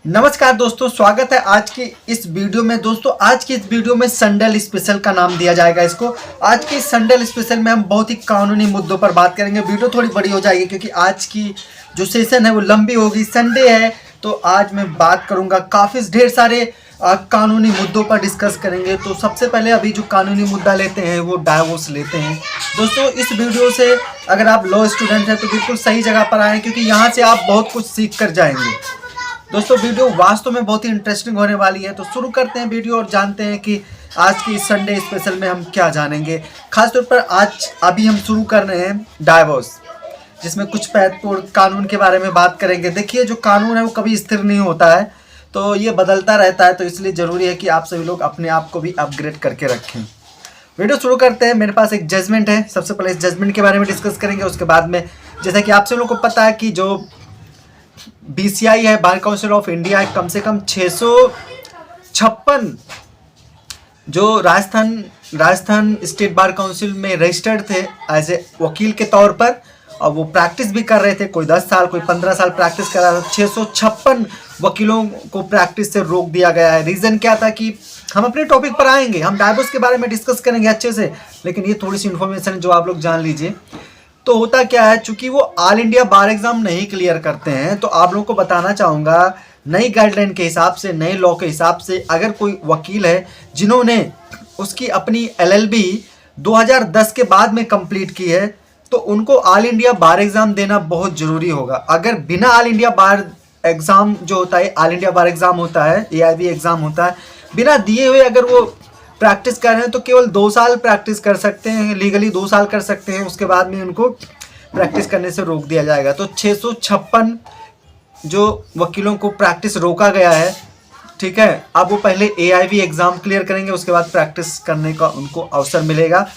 नमस्कार दोस्तों, स्वागत है आज की इस वीडियो में। दोस्तों आज की इस वीडियो में संडल स्पेशल का नाम दिया जाएगा इसको। आज की संडल स्पेशल में हम बहुत ही कानूनी मुद्दों पर बात करेंगे। वीडियो थोड़ी बड़ी हो जाएगी क्योंकि आज की जो सेशन है वो लंबी होगी, संडे है तो आज मैं बात करूंगा काफ़ी ढेर सारे कानूनी मुद्दों पर डिस्कस करेंगे। तो सबसे पहले अभी जो कानूनी मुद्दा लेते हैं वो डाइवोर्स लेते हैं। दोस्तों इस वीडियो से अगर आप लॉ स्टूडेंट हैं तो बिल्कुल सही जगह पर आए क्योंकि यहाँ से आप बहुत कुछ सीख कर जाएंगे। दोस्तों वीडियो वास्तव में बहुत ही इंटरेस्टिंग होने वाली है, तो शुरू करते हैं वीडियो और जानते हैं कि आज की संडे स्पेशल में हम क्या जानेंगे। खासतौर पर आज अभी हम शुरू कर रहे हैं डाइवोर्स, जिसमें कुछ महत्वपूर्ण कानून के बारे में बात करेंगे। देखिए जो कानून है वो कभी स्थिर नहीं होता है, तो ये बदलता रहता है, तो इसलिए ज़रूरी है कि आप सभी लोग अपने आप को भी अपग्रेड करके रखें। वीडियो शुरू करते हैं। मेरे पास एक जजमेंट है, सबसे पहले इस जजमेंट के बारे में डिस्कस करेंगे। उसके बाद में जैसा कि आप सभी लोगों को पता है कि जो BCI है, बार काउंसिल ऑफ इंडिया है, कम से कम 656 जो राजस्थान स्टेट बार काउंसिल में रजिस्टर्ड थे एज ए वकील के तौर पर, और वो प्रैक्टिस भी कर रहे थे। कोई 10 साल कोई 15 साल प्रैक्टिस कर रहा था। 656 वकीलों को प्रैक्टिस से रोक दिया गया है। रीज़न क्या था कि हम अपने टॉपिक पर आएंगे, हम डाइवोर्स के बारे में डिस्कस करेंगे अच्छे से, लेकिन ये थोड़ी सी इन्फॉर्मेशन जो आप लोग जान लीजिए। तो होता क्या है, चूंकि वो ऑल इंडिया बार एग्जाम नहीं क्लियर करते हैं, तो आप लोगों को बताना चाहूँगा नई गाइडलाइन के हिसाब से, नए लॉ के हिसाब से, अगर कोई वकील है जिन्होंने उसकी अपनी LLB 2010 के बाद में कंप्लीट की है, तो उनको ऑल इंडिया बार एग्ज़ाम देना बहुत ज़रूरी होगा। अगर बिना ऑल इंडिया बार एग्ज़ाम जो होता है, ऑल इंडिया बार एग्ज़ाम होता है, AIB एग्ज़ाम होता है, बिना दिए हुए अगर वो प्रैक्टिस कर रहे हैं तो केवल 2 साल प्रैक्टिस कर सकते हैं, लीगली 2 साल कर सकते हैं। उसके बाद में उनको प्रैक्टिस करने से रोक दिया जाएगा। तो 656 जो वकीलों को प्रैक्टिस रोका गया है, ठीक है, अब वो पहले AIB एग्ज़ाम क्लियर करेंगे, उसके बाद प्रैक्टिस करने का उनको अवसर मिलेगा।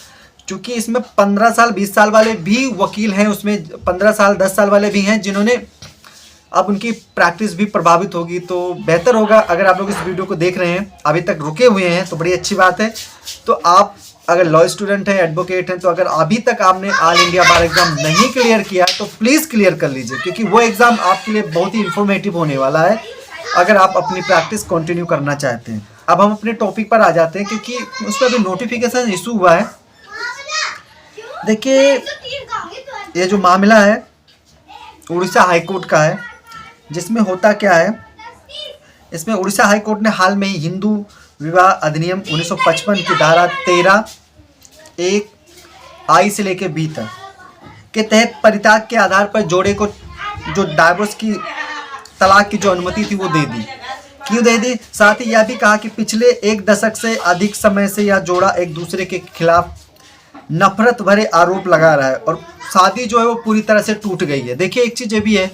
क्योंकि इसमें 15 साल 20 साल वाले भी वकील हैं, उसमें 15 साल 10 साल वाले भी हैं जिन्होंने अब उनकी प्रैक्टिस भी प्रभावित होगी। तो बेहतर होगा अगर आप लोग इस वीडियो को देख रहे हैं, अभी तक रुके हुए हैं तो बड़ी अच्छी बात है। तो आप अगर लॉ स्टूडेंट हैं, एडवोकेट हैं, तो अगर अभी तक आपने ऑल इंडिया बार एग्ज़ाम नहीं क्लियर किया तो प्लीज़ क्लियर कर लीजिए, क्योंकि वो एग्ज़ाम आपके लिए बहुत ही इन्फॉर्मेटिव होने वाला है अगर आप अपनी प्रैक्टिस कंटिन्यू करना चाहते हैं। अब हम अपने टॉपिक पर आ जाते हैं, क्योंकि उस पर अभी नोटिफिकेशन इशू हुआ है। देखिए ये जो मामला है उड़ीसा हाईकोर्ट का है, जिसमें होता क्या है, इसमें उड़ीसा हाईकोर्ट ने हाल में ही हिंदू विवाह अधिनियम 1955 की धारा 13(1) से लेकर B तक के तहत परित्याग के आधार पर जोड़े को जो डाइवोर्स की तलाक की जो अनुमति थी वो दे दी। क्यों दे दी? साथ ही यह भी कहा कि पिछले 1 दशक से अधिक समय से यह जोड़ा एक दूसरे के खिलाफ नफरत भरे आरोप लगा रहा है और शादी जो है वो पूरी तरह से टूट गई है। देखिए एक चीज़ ये भी है,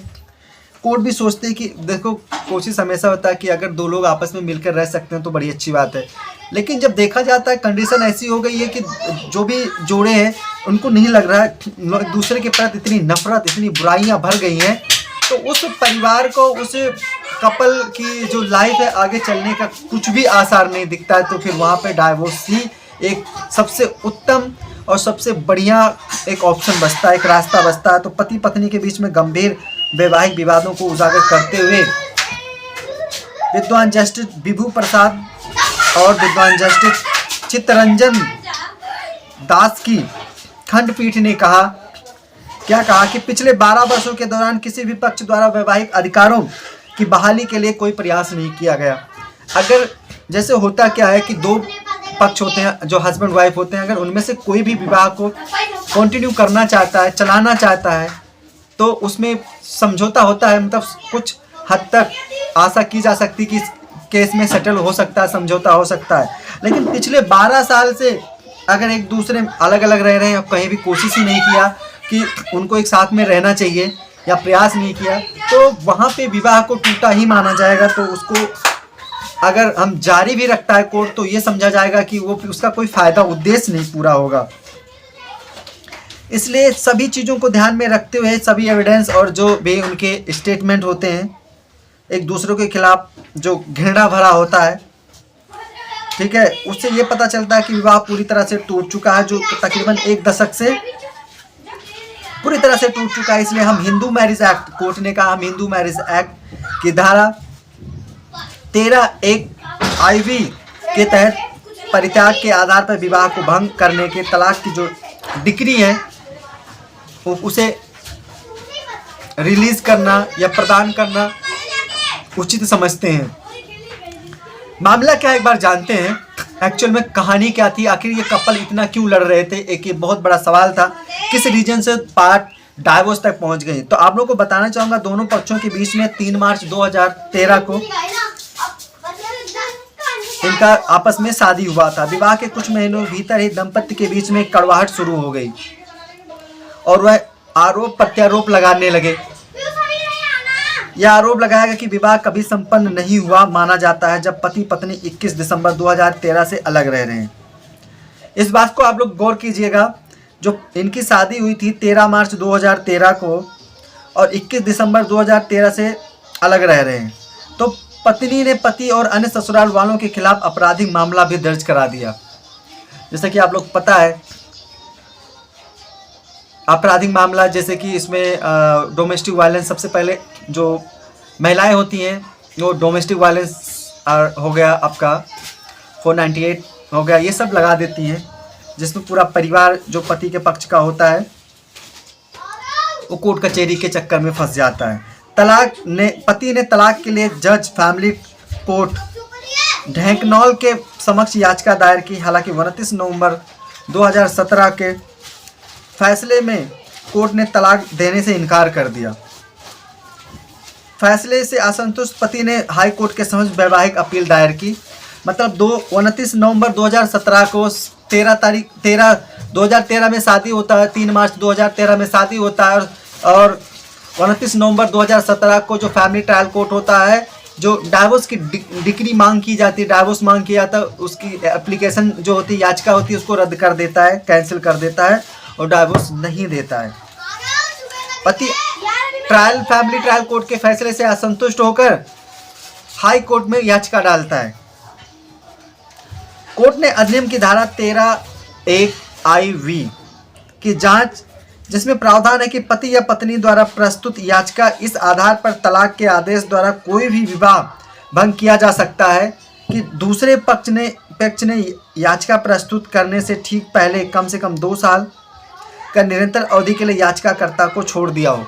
कोर्ट भी सोचते हैं कि देखो, कोशिश हमेशा होता है कि अगर 2 लोग आपस में मिलकर रह सकते हैं तो बड़ी अच्छी बात है, लेकिन जब देखा जाता है कंडीशन ऐसी हो गई है कि जो भी जोड़े हैं उनको नहीं लग रहा है, एक दूसरे के प्रति इतनी नफरत, इतनी बुराइयां भर गई हैं, तो उस परिवार को, उस कपल की जो लाइफ है आगे चलने का कुछ भी आसार नहीं दिखता है। तो फिर वहाँ पर डाइवोर्स ही एक सबसे उत्तम और सबसे बढ़िया एक ऑप्शन बचता है, एक रास्ता बचता है। तो पति पत्नी के बीच में गंभीर वैवाहिक विवादों को उजागर करते हुए विद्वान जस्टिस विभू प्रसाद और विद्वान जस्टिस चित्तरंजन दास की खंडपीठ ने कहा कि पिछले 12 वर्षों के दौरान किसी भी पक्ष द्वारा वैवाहिक अधिकारों की बहाली के लिए कोई प्रयास नहीं किया गया। अगर जैसे होता क्या है कि 2 पक्ष होते हैं जो हस्बैंड वाइफ होते हैं, अगर उनमें से कोई भी विवाह को कंटिन्यू करना चाहता है, चलाना चाहता है, तो उसमें समझौता होता है, मतलब कुछ हद तक आशा की जा सकती कि इस केस में सेटल हो सकता है, समझौता हो सकता है। लेकिन पिछले 12 साल से अगर एक दूसरे अलग अलग रह रहे हैं और कहीं भी कोशिश ही नहीं किया कि उनको एक साथ में रहना चाहिए या प्रयास नहीं किया, तो वहाँ पे विवाह को टूटा ही माना जाएगा। तो उसको अगर हम जारी भी रखता है कोर्ट, तो ये समझा जाएगा कि वो उसका कोई फ़ायदा उद्देश्य नहीं पूरा होगा। इसलिए सभी चीज़ों को ध्यान में रखते हुए सभी एविडेंस और जो भी उनके स्टेटमेंट होते हैं एक दूसरे के खिलाफ जो घृणा भरा होता है, ठीक है, उससे ये पता चलता है कि विवाह पूरी तरह से टूट चुका है, जो तकरीबन 1 दशक से पूरी तरह से टूट चुका है। इसलिए हम हिंदू मैरिज एक्ट, कोर्ट ने कहा हम हिंदू मैरिज एक्ट की धारा 13(1) के तहत परित्याग के आधार पर विवाह को भंग करने के तलाक की जो डिक्री है उसे रिलीज करना या प्रदान करना उचित समझते हैं। मामला क्या एक बार जानते हैं, एक्चुअल में कहानी क्या थी, आखिर ये कपल इतना क्यों लड़ रहे थे, एक ये बहुत बड़ा सवाल था। किस रीजन से बात डाइवोर्स तक पहुंच गई। तो आप लोगों को बताना चाहूँगा दोनों पक्षों के बीच में 3 मार्च 2013 को इनका आपस में शादी हुआ था। विवाह के कुछ महीनों भीतर ही दंपति के बीच में कड़वाहट शुरू हो गई और वह आरोप प्रत्यारोप लगाने लगे। यह आरोप लगाया गया कि विवाह कभी संपन्न नहीं हुआ माना जाता है जब पति पत्नी 21 दिसंबर 2013 से अलग रह रहे हैं। इस बात को आप लोग गौर कीजिएगा, जो इनकी शादी हुई थी 13 मार्च 2013 को और 21 दिसंबर 2013 से अलग रह रहे हैं। तो पत्नी ने पति और अन्य ससुराल वालों के खिलाफ आपराधिक मामला भी दर्ज करा दिया। जैसे कि आप लोग पता है आपराधिक मामला, जैसे कि इसमें डोमेस्टिक वायलेंस, सबसे पहले जो महिलाएं होती हैं वो डोमेस्टिक वायलेंस हो गया, आपका 498 हो गया, ये सब लगा देती हैं, जिसमें पूरा परिवार जो पति के पक्ष का होता है वो कोर्ट कचहरी के चक्कर में फंस जाता है। पति ने तलाक के लिए जज फैमिली कोर्ट ढेंकनौल के समक्ष याचिका दायर की। हालांकि 29 नवंबर 2017 के फैसले में कोर्ट ने तलाक देने से इनकार कर दिया। फैसले से असंतुष्ट पति ने हाई कोर्ट के समक्ष वैवाहिक अपील दायर की। मतलब 29 नवंबर 2017 को 2013 में शादी होता है, 3 मार्च 2013 में शादी होता है और 29 नवंबर 2017 को जो फैमिली ट्रायल कोर्ट होता है, जो डाइवोर्स की डिक्री मांग की जाती है, डाइवोर्स मांग किया जाता है, उसकी एप्लीकेशन जो होती है, याचिका होती है, उसको रद्द कर देता है, कैंसिल कर देता है और डाइवोर्स नहीं देता है। पति फैमिली ट्रायल कोर्ट के फैसले से असंतुष्ट होकर हाई कोर्ट में याचिका डालता है। कोर्ट ने अधिनियम की धारा 13(1) की जांच, जिसमें प्रावधान है कि पति या पत्नी द्वारा प्रस्तुत याचिका इस आधार पर तलाक के आदेश द्वारा कोई भी विवाह भंग किया जा सकता है कि दूसरे पक्ष ने याचिका प्रस्तुत करने से ठीक पहले कम से कम 2 साल का निरंतर अवधि के लिए याचिकाकर्ता को छोड़ दिया हो।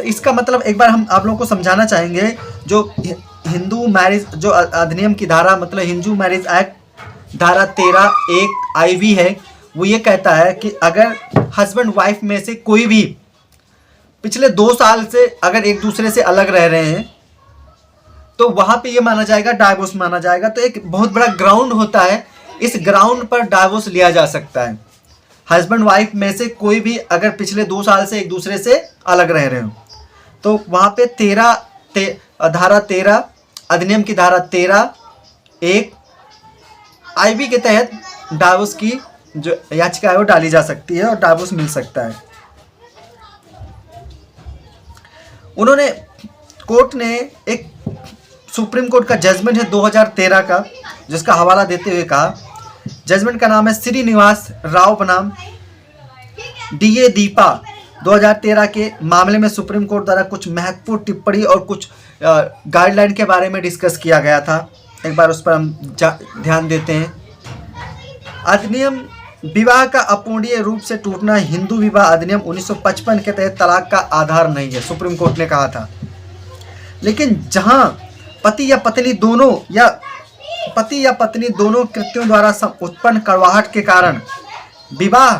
इसका मतलब एक बार हम आप लोगों को समझाना चाहेंगे, जो हिंदू मैरिज जो अधिनियम की धारा, मतलब हिंदू मैरिज एक्ट धारा 13(1) है, वो ये कहता है कि अगर हस्बैंड वाइफ में से कोई भी पिछले 2 साल से अगर एक दूसरे से अलग रह रहे हैं तो वहाँ पे ये माना जाएगा, डाइवोर्स माना जाएगा। तो एक बहुत बड़ा ग्राउंड होता है, इस ग्राउंड पर डाइवोर्स लिया जा सकता है। हस्बैंड वाइफ में से कोई भी अगर पिछले 2 साल से एक दूसरे से अलग रह रहे हो तो वहाँ पे धारा 13 अधिनियम की धारा 13(1) IB के तहत डाइवोर्स की जो याचिका है वो डाली जा सकती है और डाइवोर्स मिल सकता है। कोर्ट ने एक सुप्रीम कोर्ट का जजमेंट है 2013 का, जिसका हवाला देते हुए कहा, जजमेंट का नाम है श्रीनिवास राव बनाम DA दीपा 2013 के मामले में सुप्रीम कोर्ट द्वारा कुछ महत्वपूर्ण टिप्पणी और कुछ गाइडलाइन के बारे में डिस्कस किया गया था। एक बार उस पर हम ध्यान देते हैं। अधिनियम विवाह का अपूर्णीय रूप से टूटना हिंदू विवाह अधिनियम 1955 के तहत तलाक का आधार नहीं है, सुप्रीम कोर्ट ने कहा था। लेकिन जहां पति या पत्नी दोनों कृत्यों द्वारा उत्पन्न कड़वाहट के कारण विवाह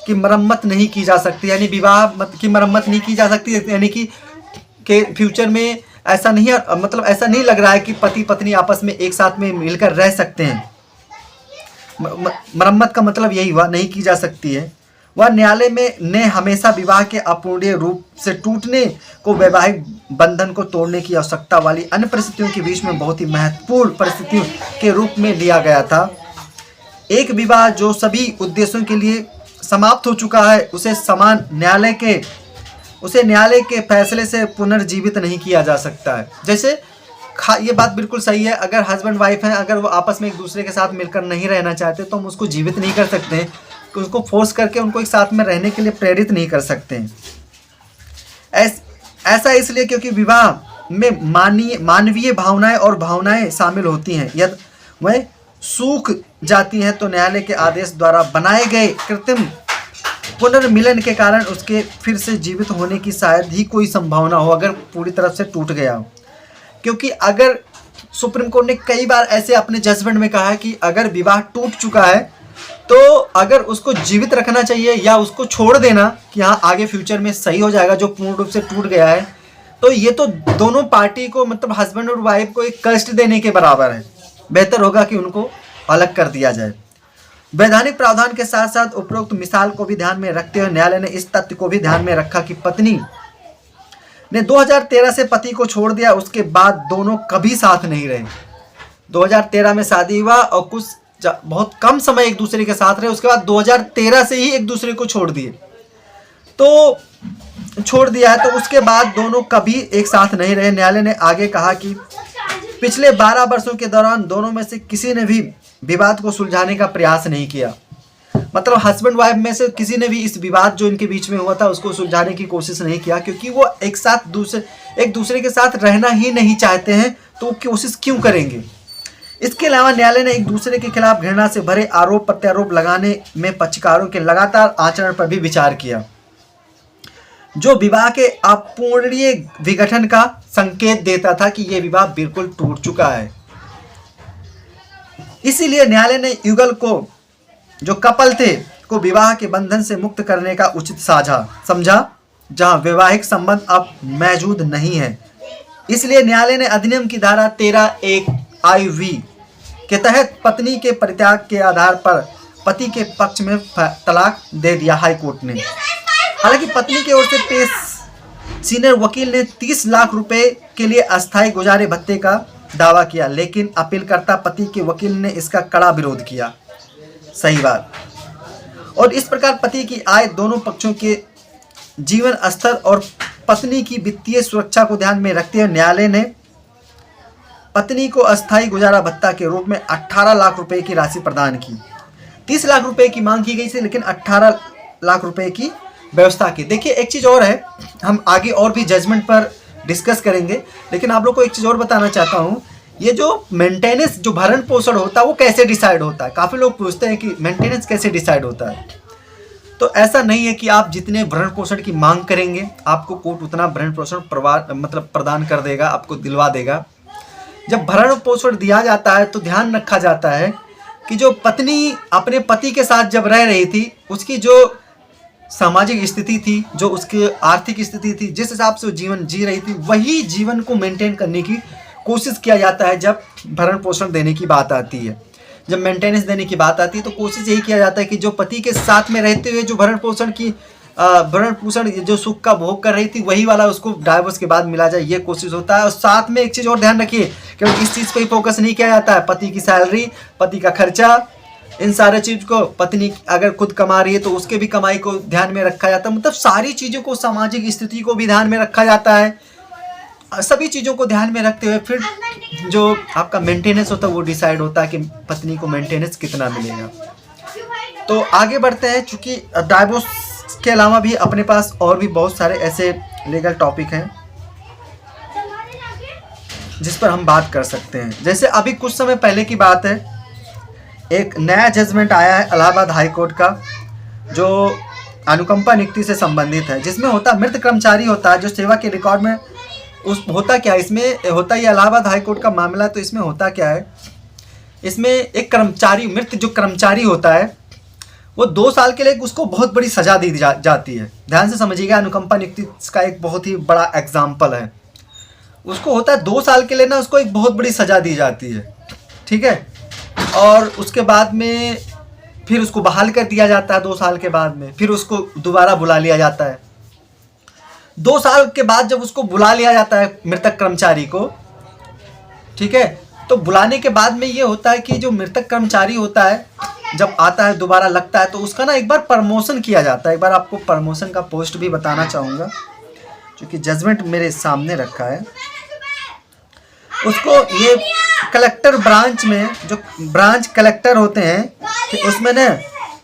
की मरम्मत नहीं की जा सकती, यानी विवाह की मरम्मत नहीं की जा सकती, यानी कि फ्यूचर में ऐसा नहीं, मतलब ऐसा नहीं लग रहा है कि पति पत्नी आपस में एक साथ में मिलकर रह सकते हैं। मरम्मत का मतलब यही हुआ, नहीं की जा सकती है। वह न्यायालय में ने हमेशा विवाह के अपूर्णीय रूप से टूटने को वैवाहिक बंधन को तोड़ने की आवश्यकता वाली अन्य परिस्थितियों के बीच में बहुत ही महत्वपूर्ण परिस्थितियों के रूप में लिया गया था। एक विवाह जो सभी उद्देश्यों के लिए समाप्त हो चुका है, उसे न्यायालय के फैसले से पुनर्जीवित नहीं किया जा सकता है। जैसे ये बात बिल्कुल सही है, अगर हस्बैंड वाइफ हैं, अगर वो आपस में एक दूसरे के साथ मिलकर नहीं रहना चाहते तो हम उसको जीवित नहीं कर सकते हैं, उसको फोर्स करके उनको एक साथ में रहने के लिए प्रेरित नहीं कर सकते हैं। ऐसा इसलिए क्योंकि विवाह में मानवीय भावनाएं और भावनाएं शामिल होती हैं, यदि वह सूख जाती हैं तो न्यायालय के आदेश द्वारा बनाए गए कृत्रिम पुनर्मिलन के कारण उसके फिर से जीवित होने की शायद ही कोई संभावना हो, अगर पूरी तरफ से टूट गया हो। क्योंकि अगर सुप्रीम कोर्ट ने कई बार ऐसे अपने जजमेंट में कहा है कि अगर विवाह टूट चुका है तो अगर उसको जीवित रखना चाहिए या उसको छोड़ देना कि हाँ आगे फ्यूचर में सही हो जाएगा जो पूर्ण रूप से टूट गया है, तो ये तो दोनों पार्टी को मतलब हस्बैंड और वाइफ को एक कष्ट देने के बराबर है। बेहतर होगा कि उनको अलग कर दिया जाए। वैधानिक प्रावधान के साथ साथ उपरोक्त मिसाल को भी ध्यान में रखते हुए न्यायालय ने इस तथ्य को भी ध्यान में रखा कि पत्नी ने 2013 से पति को छोड़ दिया, उसके बाद दोनों कभी साथ नहीं रहे। 2013 में शादी हुआ और कुछ बहुत कम समय एक दूसरे के साथ रहे, उसके बाद 2013 से ही एक दूसरे को छोड़ दिए, तो छोड़ दिया है, तो उसके बाद दोनों कभी एक साथ नहीं रहे। न्यायालय ने आगे कहा कि पिछले 12 वर्षों के दौरान दोनों में से किसी ने भी विवाद को सुलझाने का प्रयास नहीं किया। मतलब हस्बैंड वाइफ में से किसी ने भी इस विवाद जो इनके बीच में हुआ था उसको सुलझाने की कोशिश नहीं किया, क्योंकि वो एक दूसरे के साथ रहना ही नहीं चाहते हैं, तो कोशिश क्यों करेंगे। इसके अलावा न्यायालय ने एक दूसरे के खिलाफ घृणा से भरे आरोप प्रत्यारोप लगाने में पक्षकारों के लगातार आचरण पर भी विचार किया, जो विवाह के अपूर्णीय विघटन का संकेत देता था कि यह विवाह बिल्कुल टूट चुका है। इसीलिए न्यायालय ने युगल को, जो कपल थे, को विवाह के बंधन से मुक्त करने का उचित समझा, जहां वैवाहिक संबंध अब मौजूद नहीं है। इसलिए न्यायालय ने अधिनियम की धारा 13(1) IV के तहत पत्नी के परित्याग के आधार पर पति के पक्ष में तलाक दे दिया हाई कोर्ट ने। हालांकि पत्नी की ओर से पेश सीनियर वकील ने 30 लाख रुपए के लिए अस्थायी गुजारे भत्ते का दावा किया, लेकिन अपीलकर्ता पति के वकील ने इसका कड़ा विरोध किया। सही बात। और इस प्रकार पति की आय, दोनों पक्षों के जीवन स्तर और पत्नी की वित्तीय सुरक्षा को ध्यान में रखते हुए न्यायालय ने पत्नी को अस्थायी गुजारा भत्ता के रूप में 18 लाख रुपए की राशि प्रदान की। 30 लाख रुपए की मांग की गई थी, लेकिन 18 लाख रुपए की व्यवस्था की। देखिए एक चीज़ और है, हम आगे और भी जजमेंट पर डिस्कस करेंगे, लेकिन आप लोग को एक चीज़ और बताना चाहता हूँ। ये जो मेंटेनेंस, जो भरण पोषण होता है, वो कैसे डिसाइड होता है। काफ़ी लोग पूछते हैं कि मेंटेनेंस कैसे डिसाइड होता है। तो ऐसा नहीं है कि आप जितने भरण पोषण की मांग करेंगे आपको कोर्ट उतना भरण पोषण प्रदान कर देगा, आपको दिलवा देगा। जब भरण पोषण दिया जाता है तो ध्यान रखा जाता है कि जो पत्नी अपने पति के साथ जब रह रही थी, उसकी जो सामाजिक स्थिति थी, जो उसकी आर्थिक स्थिति थी, जिस हिसाब से वो जीवन जी रही थी, वही जीवन को मेंटेन करने की कोशिश किया जाता है। जब भरण पोषण देने की बात आती है, जब मेंटेनेंस देने की बात आती है, तो कोशिश यही किया जाता है कि जो पति के साथ में रहते हुए जो भरण पोषण जो सुख का भोग कर रही थी, वही वाला उसको डाइवोर्स के बाद मिला जाए, ये कोशिश होता है। और साथ में एक चीज़ और ध्यान रखिए, क्योंकि इस चीज़ पे ही फोकस नहीं किया जाता है। पति की सैलरी, पति का खर्चा, इन सारे चीज़ को, पत्नी अगर खुद कमा रही है तो उसके भी कमाई को ध्यान में रखा जाता है। मतलब सारी चीज़ों को, सामाजिक स्थिति को भी ध्यान में रखा जाता है। सभी चीज़ों को ध्यान में रखते हुए फिर जो आपका मेंटेनेंस होता है वो डिसाइड होता है कि पत्नी को मेंटेनेंस कितना मिलेगा। तो आगे बढ़ते हैं, चूँकि डाइवोर्स के अलावा भी अपने पास और भी बहुत सारे ऐसे लीगल टॉपिक हैं जिस पर हम बात कर सकते हैं। जैसे अभी कुछ समय पहले की बात है, एक नया जजमेंट आया है इलाहाबाद हाई कोर्ट का, जो अनुकंपा नियुक्ति से संबंधित है, जिसमें होता मृत कर्मचारी होता है जो सेवा के रिकॉर्ड में होता क्या है, इसमें होता ये इलाहाबाद हाई कोर्ट का मामला। तो इसमें होता क्या है, इसमें एक कर्मचारी, मृत जो कर्मचारी होता है, वो 2 साल के लिए उसको बहुत बड़ी सजा दी जाती है। ध्यान से समझिएगा, अनुकंपा नियुक्ति का एक बहुत ही बड़ा एग्जाम्पल है। उसको होता है 2 साल के लिए ना, उसको एक बहुत बड़ी सजा दी जाती है, ठीक है। और उसके बाद में फिर उसको बहाल कर दिया जाता है। 2 साल के बाद में फिर उसको दोबारा बुला लिया जाता है। 2 साल के बाद जब उसको बुला लिया जाता है मृतक कर्मचारी को, ठीक है, तो बुलाने के बाद में ये होता है कि जो मृतक कर्मचारी होता है जब आता है दोबारा लगता है, तो उसका ना एक बार प्रमोशन किया जाता है। एक बार आपको प्रमोशन का पोस्ट भी बताना चाहूँगा, क्योंकि जजमेंट मेरे सामने रखा है। उसको ये कलेक्टर ब्रांच में, जो ब्रांच कलेक्टर होते हैं, तो उसमें ना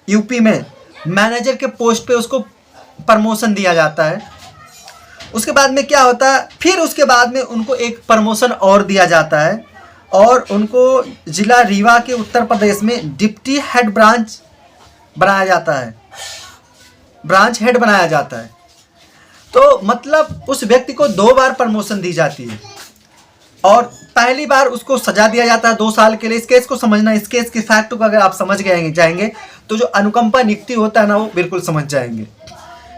यूपी में मैनेजर के पोस्ट पे उसको प्रमोशन दिया जाता है। उसके बाद में क्या होता है, फिर उसके बाद में उनको एक प्रमोशन और दिया जाता है और उनको जिला रीवा के उत्तर प्रदेश में डिप्टी हेड ब्रांच बनाया जाता है, ब्रांच हेड बनाया जाता है। तो मतलब उस व्यक्ति को 2 बार प्रमोशन दी जाती है और पहली बार उसको सजा दिया जाता है 2 साल के लिए। इस केस को समझना, इस केस के फैक्ट को अगर आप समझ जाएंगे तो जो अनुकंपा नियुक्ति होता है ना, वो बिल्कुल समझ जाएंगे।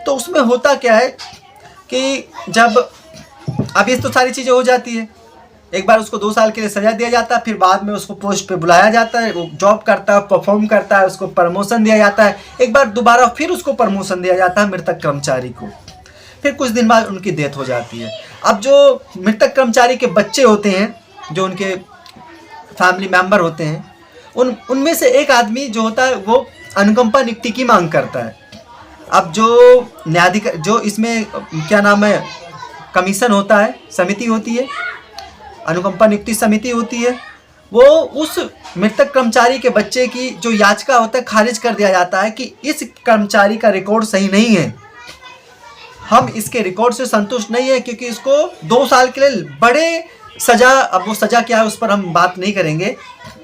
तो उसमें होता क्या है कि जब अब ये तो सारी चीज़ें हो जाती है, एक बार उसको 2 साल के लिए सजा दिया जाता है, फिर बाद में उसको पोस्ट पे बुलाया जाता है, वो जॉब करता है, परफॉर्म करता है, उसको प्रमोशन दिया जाता है। एक बार दोबारा फिर उसको प्रमोशन दिया जाता है मृतक कर्मचारी को। फिर कुछ दिन बाद उनकी डेथ हो जाती है। अब जो मृतक कर्मचारी के बच्चे होते हैं, जो उनके फैमिली मेंबर होते हैं, उनमें से एक आदमी जो होता है वो अनुकंपा नियुक्ति की मांग करता है। अब जो न्यायाधिकार, जो इसमें क्या नाम है, कमीशन होता है, समिति होती है, अनुकंपा नियुक्ति समिति होती है, वो उस मृतक कर्मचारी के बच्चे की जो याचिका होता है खारिज कर दिया जाता है कि इस कर्मचारी का रिकॉर्ड सही नहीं है, हम इसके रिकॉर्ड से संतुष्ट नहीं है, क्योंकि इसको 2 साल के लिए बड़े सजा, अब वो सजा क्या है उस पर हम बात नहीं करेंगे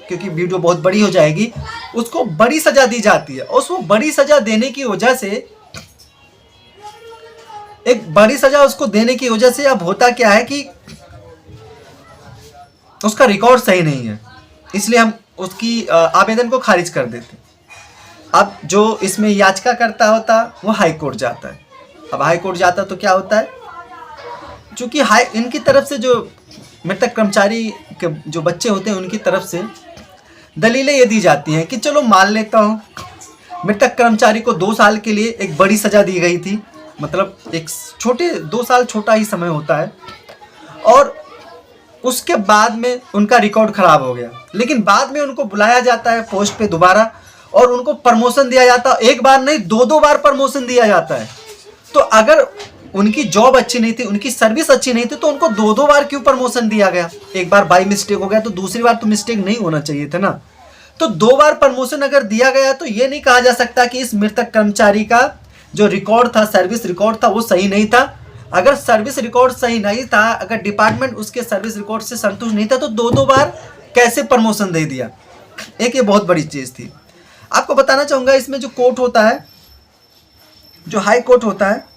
क्योंकि वीडियो बहुत बड़ी हो जाएगी। उसको बड़ी सजा दी जाती है और उसको बड़ी सजा देने की वजह से, एक बड़ी सजा उसको देने की वजह से अब होता क्या है कि उसका रिकॉर्ड सही नहीं है, इसलिए हम उसकी आवेदन को खारिज कर देते। अब जो इसमें याचिका करता होता वो हाई कोर्ट जाता है। अब हाई कोर्ट जाता तो क्या होता है, चूंकि इनकी तरफ से, जो मृतक कर्मचारी के जो बच्चे होते हैं उनकी तरफ से दलीलें ये दी जाती हैं कि चलो मान लेता हूँ मृतक कर्मचारी को 2 साल के लिए एक बड़ी सजा दी गई थी, मतलब एक 2 साल छोटा ही समय होता है, और उसके बाद में उनका रिकॉर्ड खराब हो गया, लेकिन बाद में उनको बुलाया जाता है पोस्ट पे दोबारा और उनको प्रमोशन दिया जाता है। एक बार नहीं, 2 बार प्रमोशन दिया जाता है। तो अगर उनकी जॉब अच्छी नहीं थी, उनकी सर्विस अच्छी नहीं थी, तो उनको 2 बार क्यों प्रमोशन दिया गया? एक बार बाई मिस्टेक हो गया तो दूसरी बार तो मिस्टेक नहीं होना चाहिए था ना। तो 2 बार प्रमोशन अगर दिया गया तो ये नहीं कहा जा सकता कि इस मृतक कर्मचारी का जो रिकॉर्ड था, सर्विस रिकॉर्ड था, वो सही नहीं था। अगर सर्विस रिकॉर्ड सही नहीं था, अगर डिपार्टमेंट उसके सर्विस रिकॉर्ड से संतुष्ट नहीं था, तो 2 बार कैसे प्रमोशन दे दिया? एक ये बहुत बड़ी चीज़ थी। आपको बताना चाहूँगा, इसमें जो कोर्ट होता है, जो हाई कोर्ट होता है,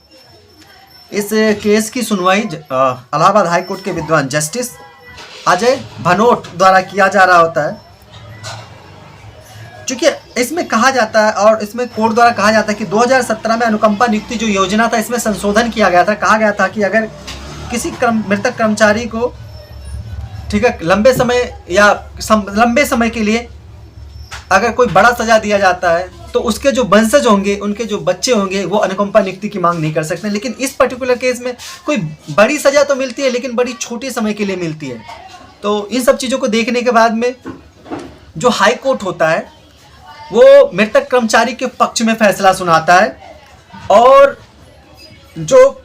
इस केस की सुनवाई इलाहाबाद हाई कोर्ट के विद्वान जस्टिस अजय भनोट द्वारा किया जा रहा होता है। चूँकि इसमें कहा जाता है और इसमें कोर्ट द्वारा कहा जाता है कि 2017 में अनुकंपा नियुक्ति जो योजना था, इसमें संशोधन किया गया था। कहा गया था कि अगर किसी मृतक कर्मचारी को, ठीक है, लंबे समय के लिए अगर कोई बड़ा सजा दिया जाता है तो उसके जो वंशज होंगे, उनके जो बच्चे होंगे, वो अनुकंपा नियुक्ति की मांग नहीं कर सकते। लेकिन इस पर्टिकुलर केस में कोई बड़ी सजा तो मिलती है, लेकिन बड़ी छोटे समय के लिए मिलती है। तो इन सब चीज़ों को देखने के बाद में जो हाई कोर्ट होता है वो मृतक कर्मचारी के पक्ष में फैसला सुनाता है, और जो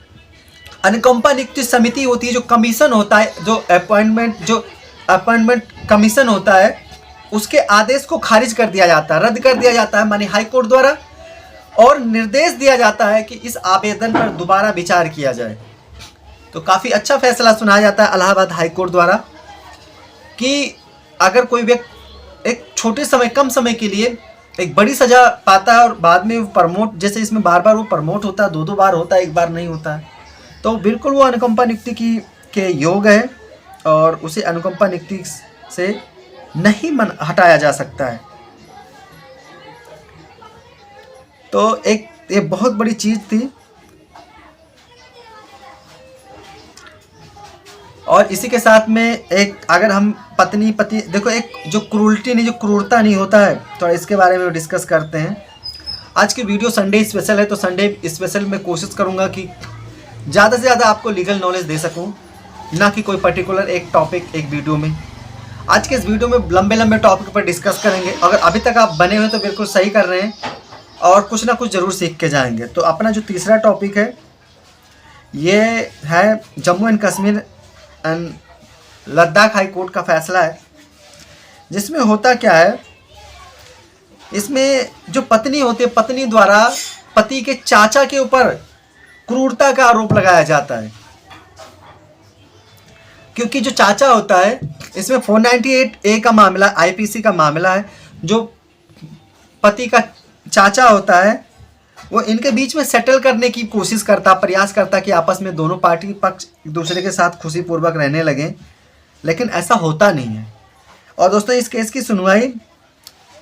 अनुकंपा नियुक्ति समिति होती है, जो कमीशन होता है, जो अपॉइंटमेंट कमीशन होता है, उसके आदेश को खारिज कर दिया जाता है, रद्द कर दिया जाता है मानी हाई कोर्ट द्वारा, और निर्देश दिया जाता है कि इस आवेदन पर दोबारा विचार किया जाए। तो काफ़ी अच्छा फैसला सुनाया जाता है इलाहाबाद हाई कोर्ट द्वारा कि अगर कोई व्यक्ति एक छोटे समय, कम समय के लिए एक बड़ी सजा पाता है और बाद में प्रमोट, जैसे इसमें बार बार वो प्रमोट होता है, 2 बार होता है, 1 बार नहीं होता है, तो बिल्कुल वो अनुकंपा नियुक्ति के योग है और उसे अनुकंपा नियुक्ति से नहीं हटाया जा सकता है। तो एक ये बहुत बड़ी चीज़ थी। और इसी के साथ में एक, अगर हम पत्नी पति, देखो एक जो क्रूरता नहीं होता है, तो इसके बारे में डिस्कस करते हैं। आज की वीडियो संडे स्पेशल है, तो संडे स्पेशल में कोशिश करूंगा कि ज़्यादा से ज़्यादा आपको लीगल नॉलेज दे सकूं, ना कि कोई पर्टिकुलर एक टॉपिक एक वीडियो में। आज के इस वीडियो में लंबे टॉपिक पर डिस्कस करेंगे। अगर अभी तक आप बने हुए तो बिल्कुल सही कर रहे हैं और कुछ ना कुछ ज़रूर सीख के जाएंगे। तो अपना जो तीसरा टॉपिक है ये है Jammu and Kashmir and Ladakh high court का फैसला है, जिसमें होता क्या है, इसमें जो पत्नी होती है, पत्नी द्वारा पति के चाचा के ऊपर क्रूरता का आरोप लगाया जाता है, क्योंकि जो चाचा होता है, इसमें 498A का मामला, आईपीसी का मामला है। जो पति का चाचा होता है वो इनके बीच में सेटल करने की कोशिश करता, प्रयास करता कि आपस में दोनों पार्टी पक्ष एक दूसरे के साथ खुशीपूर्वक रहने लगें, लेकिन ऐसा होता नहीं है। और दोस्तों इस केस की सुनवाई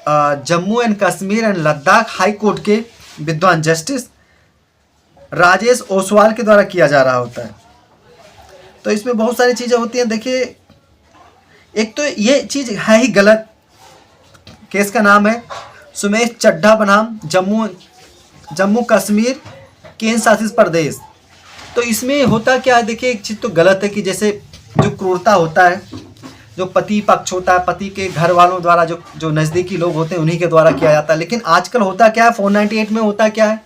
Jammu and Kashmir and Ladakh high court के विद्वान जस्टिस राजेश ओसवाल के द्वारा किया जा रहा होता है। तो इसमें बहुत सारी चीज़ें होती हैं। देखिए, एक तो ये चीज़ है ही गलत। केस का नाम है सुमेश चड्ढा बनाम जम्मू कश्मीर केंद्र शासित प्रदेश। तो इसमें होता क्या है, देखिए एक चीज़ तो गलत है कि जैसे जो क्रूरता होता है, जो पति पक्ष होता है, पति के घर वालों द्वारा, जो नज़दीकी लोग होते हैं उन्हीं के द्वारा किया जाता है। लेकिन आजकल होता क्या है, 498 में होता क्या है,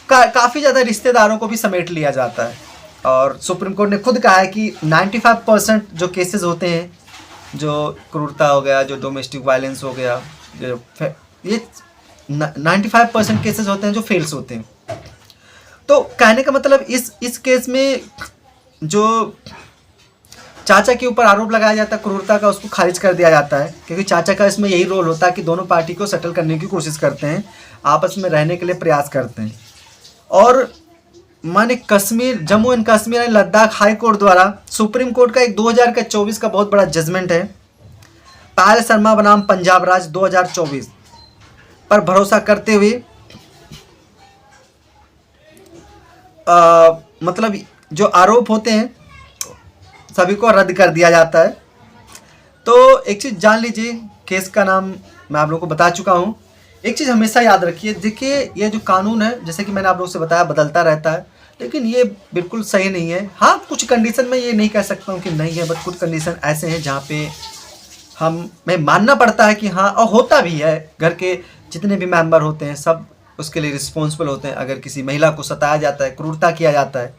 काफ़ी ज़्यादा रिश्तेदारों को भी समेट लिया जाता है। और सुप्रीम कोर्ट ने खुद कहा है कि 95% जो केसेस होते हैं, जो क्रूरता हो गया, जो डोमेस्टिक वायलेंस हो गया, ये 95% केसेस होते हैं जो फेल्स होते हैं। तो कहने का मतलब इस केस में जो चाचा के ऊपर आरोप लगाया जाता है क्रूरता का, उसको खारिज कर दिया जाता है, क्योंकि चाचा का इसमें यही रोल होता है कि दोनों पार्टी को सेटल करने की कोशिश करते हैं, आपस में रहने के लिए प्रयास करते हैं। और माने Jammu and Kashmir and Ladakh high court द्वारा सुप्रीम कोर्ट का एक 2024 का बहुत बड़ा जजमेंट है, पायल शर्मा बनाम पंजाब राज 2024 पर भरोसा करते हुए मतलब जो आरोप होते हैं सभी को रद्द कर दिया जाता है। तो एक चीज़ जान लीजिए, केस का नाम मैं आप लोगों को बता चुका हूँ। एक चीज़ हमेशा याद रखिए, देखिए ये जो कानून है, जैसे कि मैंने आप लोगों से बताया, बदलता रहता है, लेकिन ये बिल्कुल सही नहीं है। हाँ, कुछ कंडीशन में ये नहीं कह सकता हूँ कि नहीं है, बट कुछ कंडीशन ऐसे हैं जहाँ पे हमें मानना पड़ता है कि हाँ, और होता भी है। घर के जितने भी मेंबर होते हैं सब उसके लिए रिस्पॉन्सिबल होते हैं। अगर किसी महिला को सताया जाता है, क्रूरता किया जाता है,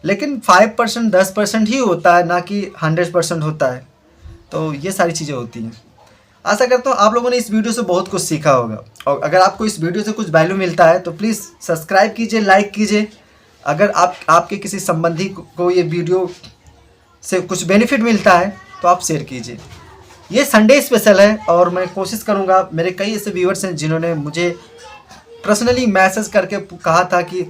लेकिन 5% 10% ही होता है, ना कि 100% होता है। तो ये सारी चीज़ें होती हैं। आशा करता हूँ आप लोगों ने इस वीडियो से बहुत कुछ सीखा होगा, और अगर आपको इस वीडियो से कुछ वैल्यू मिलता है तो प्लीज़ सब्सक्राइब कीजिए, लाइक कीजिए। अगर आपके किसी संबंधी को ये वीडियो से कुछ बेनिफिट मिलता है तो आप शेयर कीजिए। ये संडे स्पेशल है, और मैं कोशिश करूँगा, मेरे कई ऐसे व्यूअर्स हैं जिन्होंने मुझे पर्सनली मैसेज करके कहा था कि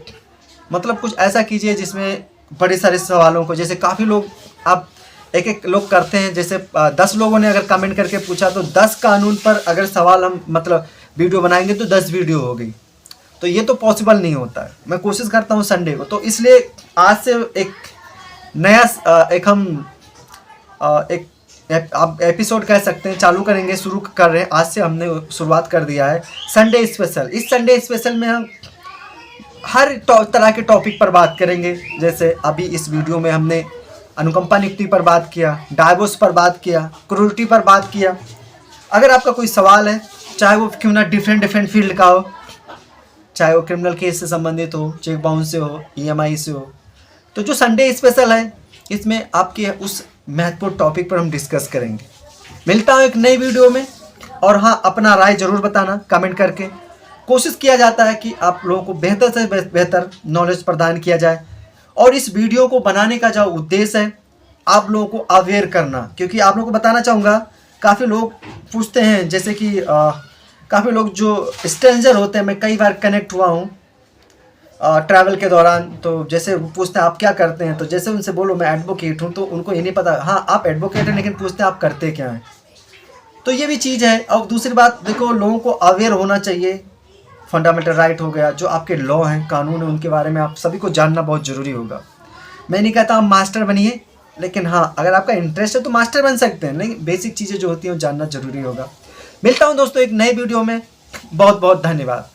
मतलब कुछ ऐसा कीजिए जिसमें बड़े सारे सवालों को, जैसे काफ़ी लोग आप एक लोग करते हैं, जैसे 10 लोगों ने अगर कमेंट करके पूछा तो 10 कानून पर अगर सवाल हम मतलब वीडियो बनाएंगे तो 10 वीडियो हो गई। तो ये तो पॉसिबल नहीं होता है। मैं कोशिश करता हूँ संडे को, तो इसलिए आज से एक नया आप एपिसोड कह सकते हैं चालू करेंगे, शुरू कर रहे हैं। आज से हमने शुरुआत कर दिया है संडे स्पेशल। इस संडे स्पेशल में हम हर तरह के टॉपिक पर बात करेंगे। जैसे अभी इस वीडियो में हमने अनुकंपा नियुक्ति पर बात किया, डाइवोर्स पर बात किया, क्रूरटी पर बात किया। अगर आपका कोई सवाल है, चाहे वो क्यों ना डिफरेंट फील्ड का हो, चाहे वो क्रिमिनल केस से संबंधित हो, चेक बाउंस से हो, EMI से हो, तो जो संडे स्पेशल है इसमें आपके उस महत्वपूर्ण टॉपिक पर हम डिस्कस करेंगे। मिलता हूँ एक नई वीडियो में, और हाँ, अपना राय ज़रूर बताना कमेंट करके। कोशिश किया जाता है कि आप लोगों को बेहतर से बेहतर नॉलेज प्रदान किया जाए, और इस वीडियो को बनाने का जो उद्देश्य है आप लोगों को अवेयर करना। क्योंकि आप लोगों को बताना चाहूँगा, काफ़ी लोग पूछते हैं, जैसे कि काफ़ी लोग जो स्ट्रेंजर होते हैं, मैं कई बार कनेक्ट हुआ हूँ ट्रैवल के दौरान, तो जैसे पूछते हैं आप क्या करते हैं, तो जैसे उनसे बोलो मैं एडवोकेट हूँ, तो उनको ये नहीं पता, हाँ आप एडवोकेट हैं, लेकिन पूछते हैं आप करते क्या हैं। तो ये भी चीज़ है। और दूसरी बात, देखो, लोगों को अवेयर होना चाहिए। फंडामेंटल राइट हो गया, जो आपके लॉ हैं, कानून है, उनके बारे में आप सभी को जानना बहुत ज़रूरी होगा। मैं नहीं कहता आप मास्टर बनिए, लेकिन हाँ, अगर आपका इंटरेस्ट है तो मास्टर बन सकते हैं, लेकिन बेसिक चीज़ें जो होती हैं वो जानना ज़रूरी होगा। मिलता हूँ दोस्तों एक नए वीडियो में। बहुत बहुत धन्यवाद।